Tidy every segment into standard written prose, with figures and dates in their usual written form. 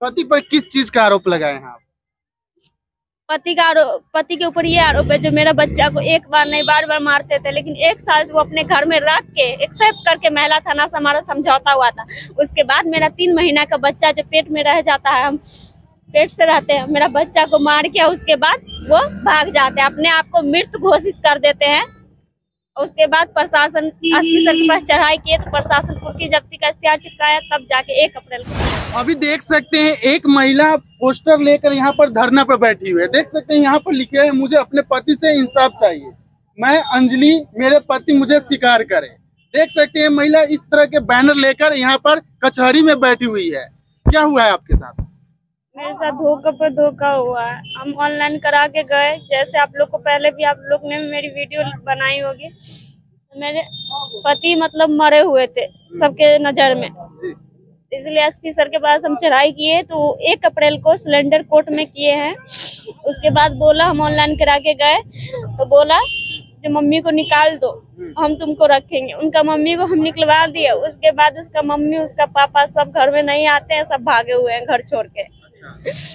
पति पर किस चीज का आरोप लगाए हैं आप? पति के ऊपर ये आरोप है, जो मेरा बच्चा को एक बार नहीं बार बार मारते थे, लेकिन एक साल से वो अपने घर में रख के एक्सेप्ट करके महिला थाना से हमारा समझौता हुआ था। उसके बाद मेरा 3 महीना का बच्चा जो पेट में रह जाता है, हम पेट से रहते हैं, मेरा बच्चा को मार के उसके बाद वो भाग जाते हैं, अपने आप को मृत घोषित कर देते हैं। उसके बाद प्रशासन एसपी सर के पास चढ़ाई किए तो प्रशासन कुर्की जब्ती का इश्तिहार चिपकाया, तब जाके 1 अप्रैल को। अभी देख सकते हैं एक महिला पोस्टर लेकर यहाँ पर धरना पर बैठी हुई है। देख सकते हैं यहाँ पर लिखे है, मुझे अपने पति से इंसाफ चाहिए, मैं अंजलि, मेरे पति मुझे स्वीकार करे। देख सकते हैं महिला इस तरह के बैनर लेकर यहाँ पर कचहरी में बैठी हुई है। क्या हुआ है आपके साथ? मेरे साथ धोखा पर धोखा हुआ है। हम ऑनलाइन करा के गए, जैसे आप लोग को पहले भी आप लोग ने मेरी वीडियो बनाई होगी। मेरे पति मतलब मरे हुए थे सबके नजर में, इसलिए एसपी सर के पास हम चढ़ाई किए तो 1 अप्रैल को सिलेंडर कोर्ट में किए हैं। उसके बाद बोला, हम ऑनलाइन करा के गए तो बोला जो मम्मी को निकाल दो, हम तुमको रखेंगे। उनका मम्मी को हम निकलवा दिए। उसके बाद उसका मम्मी उसका पापा सब घर में नहीं आते हैं, सब भागे हुए हैं घर छोड़ के।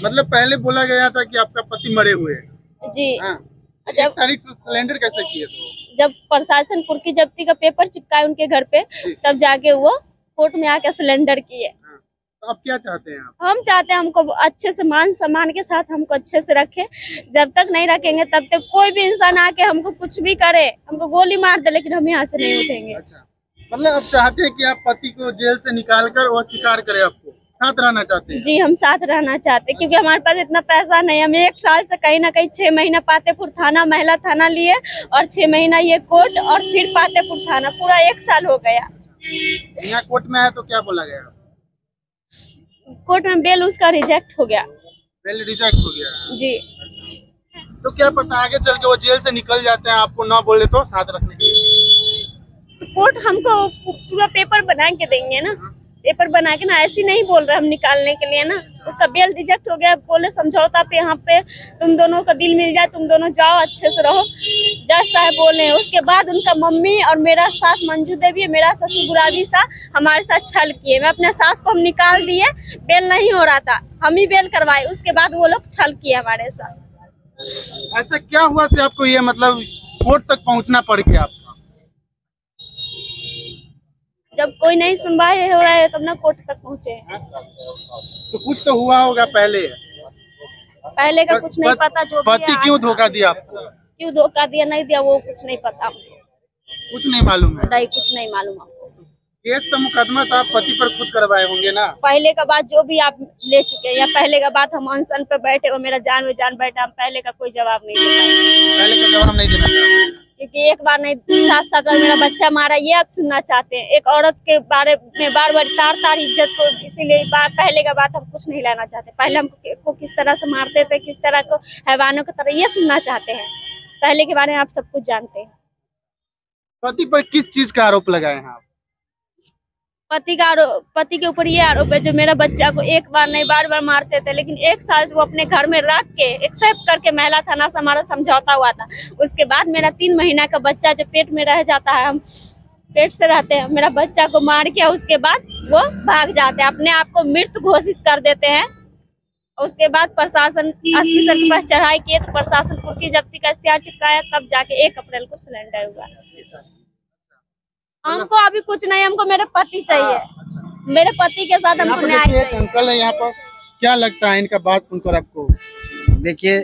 मतलब पहले बोला गया था कि आपका पति मरे हुए हैं जी। हाँ। जब तारीख से सिलेंडर कैसे किए थे? जब प्रशासन कुर्की जब्ती का पेपर चिपकाए उनके घर पे, तब जाके वो कोर्ट में आके सिलेंडर किए। तो आप क्या चाहते हैं? हम चाहते हैं हमको अच्छे से मान सम्मान के साथ हमको अच्छे से रखे। जब तक नहीं रखेंगे तब तक कोई भी इंसान आके हमको कुछ भी करे, हमको गोली मार दे, लेकिन हम यहाँ से नहीं उठेंगे। अच्छा, मतलब आप चाहते हैं कि आप पति को जेल से निकाल कर वो स्वीकार करे, आपको साथ रहना चाहते हैं? जी, हम साथ रहना चाहते हैं, क्योंकि हमारे पास इतना पैसा नहीं। हम 1 साल से कहीं ना कहीं 6 महीना पातेपुर थाना महिला थाना लिए और 6 महीना ये कोर्ट और फिर पातेपुर थाना, पूरा 1 साल हो गया। यहाँ कोर्ट में है तो क्या बोला गया? कोर्ट में बेल उसका रिजेक्ट हो गया। बेल रिजेक्ट हो गया जी। तो क्या पता आगे चल के वो जेल से निकल जाते हैं, आपको ना बोले तो साथ रखने के लिए। तो कोर्ट हमको पूरा पेपर बना के देंगे ना, पेपर बना के ना, ऐसे नहीं बोल रहे हम निकालने के लिए ना। उसका बेल रिजेक्ट हो गया, बोले समझौता पे यहाँ पे तुम दोनों का दिल मिल जाए, तुम दोनों जाओ अच्छे से रहो, जज साहब बोले। उसके बाद उनका मम्मी और मेरा सास मंजू देवी, मेरा ससुर गुलाबी सा हमारे साथ छल किए। मैं अपने सास को हम निकाल दिए, बेल नहीं हो रहा था, हम ही बेल करवाए। उसके बाद वो लोग छल किए हमारे साथ। ऐसा क्या हुआ से आपको ये मतलब कोर्ट तक पहुंचना पड़ गया आपका? जब कोई नहीं सुनवाई हो रहा है तब ना कोर्ट तक पहुँचे। तो कुछ तो हुआ होगा पहले का कुछ नहीं पता। जो पति क्यों धोखा दिया आपको? क्यों धोखा दिया नहीं दिया वो कुछ नहीं पता, कुछ नहीं मालूम है? नहीं, कुछ नहीं मालूम हमको। केस तो मुकदमा तो आप पति पर खुद करवाए होंगे ना? पहले का बात जो भी आप ले चुके हैं, या पहले का बात हम अनशन पे बैठे, वो मेरा जान में जान बैठा, हम पहले का कोई जवाब नहीं दे पाए। पहले का जवाब नहीं देना चाहते क्योंकि एक बार नहीं 7 बार मेरा बच्चा मारा, ये आप सुनना चाहते हैं। एक औरत के बारे में बार बार तार इज्जत को, इसीलिए पहले का बात हम कुछ नहीं लाना चाहते। पहले हमको किस तरह से मारते थे, किस तरह को हैवानों की तरह, ये सुनना चाहते हैं। पहले के बारे में आप सब कुछ जानते हैं। पति पर किस चीज का आरोप लगाए हैं आप? पति के ऊपर ये आरोप है, जो मेरा बच्चा को एक बार नहीं बार बार मारते थे, लेकिन 1 साल से वो अपने घर में रख के एक्सेप्ट करके महिला थाना से हमारा समझौता हुआ था। उसके बाद मेरा 3 महीना का बच्चा जो पेट में रह जाता है, हम पेट से रहते हैं, मेरा बच्चा को मार के उसके बाद वो भाग जाते हैं, अपने आप को मृत घोषित कर देते हैं। उसके बाद प्रशासन एसपी सर के पास चढ़ाई किए तो प्रशासन कुर्की जब्ती का इश्तिहार चिपकाया, तब जाके 1 अप्रैल को सिलेंडर हुआ। हमको अभी कुछ नहीं, हमको मेरे पति चाहिए। मेरे पति के साथ हमको न्याय चाहिए। एक अंकल है यहाँ पर, क्या लगता है इनका बात सुनकर आपको? देखिए,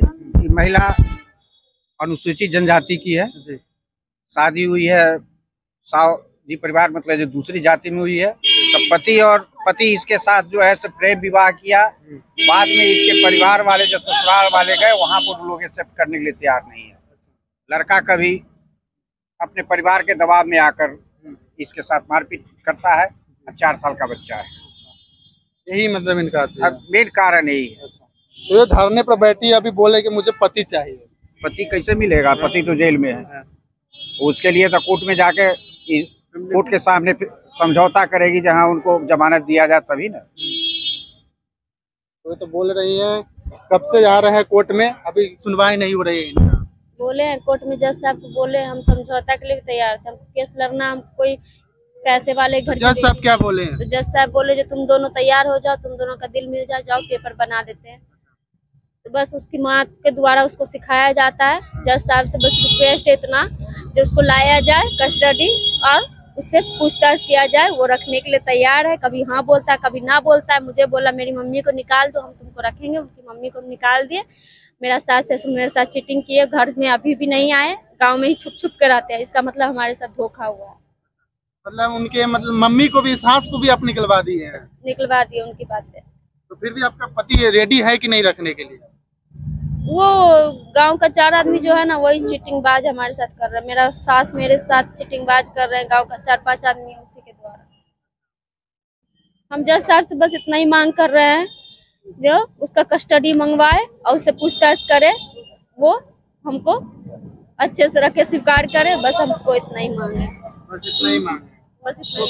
महिला अनुसूचित जनजाति की है, शादी हुई है साव जी परिवार, मतलब जो दूसरी जाति में हुई है। तो पति इसके साथ जो है प्रेम विवाह किया, बाद में इसके परिवार वाले जो ससुराल वाले गए, वहाँ पर लोग एक्सेप्ट करने के लिए तैयार नहीं है। लड़का कभी अपने परिवार के दबाव में आकर इसके साथ मारपीट करता है। 4 साल का बच्चा है। यही मतलब इनका मेन कारण यही है। तो ये धरने पर बैठी अभी बोले कि मुझे पति चाहिए। पति कैसे मिलेगा? पति तो जेल में है। उसके लिए तो कोर्ट में जाके कोर्ट के सामने समझौता करेगी, जहां उनको जमानत दिया जाए तभी ना। तो बोल रही है कब से आ रहे हैं कोर्ट में, अभी सुनवाई नहीं हो रही है इनका। बोले हैं कोर्ट में, जज साहब को बोले हम समझौता के लिए तैयार थे। हमको केस लड़ना, हम कोई पैसे वाले घर जज साहब क्या बोले हैं? तो जज साहब बोले जो तुम दोनों तैयार हो जाओ, तुम दोनों का दिल मिल जाओ, जाओ पेपर बना देते हैं। तो बस उसकी माँ के द्वारा उसको सिखाया जाता है। जज साहब से बस रिक्वेस्ट है इतना, जो उसको लाया जाए कस्टडी और उससे पूछताछ किया जाए। वो रखने के लिए तैयार है, कभी हाँ बोलता है कभी ना बोलता है। मुझे बोला मेरी मम्मी को निकाल दो, हम तुमको रखेंगे। उनकी मम्मी को निकाल दिए। मेरा सास ससुर मेरे साथ चीटिंग किए, घर में अभी भी नहीं आए, गांव में ही छुप छुप के रहते हैं। इसका मतलब हमारे साथ धोखा हुआ है। मतलब उनके मतलब मम्मी को भी, सास को भी आप निकलवा दिए हैं? निकलवा दिए उनकी बातें। तो फिर भी आपका पति रेडी है कि नहीं रखने के लिए? वो गांव का 4 आदमी जो है ना, वही चीटिंग बाज हमारे साथ कर रहा है। मेरा सास मेरे साथ चीटिंग बाज कर रहे हैं, गांव का 4-5 आदमी है उसी के द्वारा। हम जज साहब से बस इतना ही मांग कर रहे हैं, जो उसका कस्टडी मंगवाए और उससे पूछताछ करे, वो हमको अच्छे से रखे, स्वीकार करे। बस हमको इतना ही मांग है। बस इतना ही मांग है। बस इतना ही।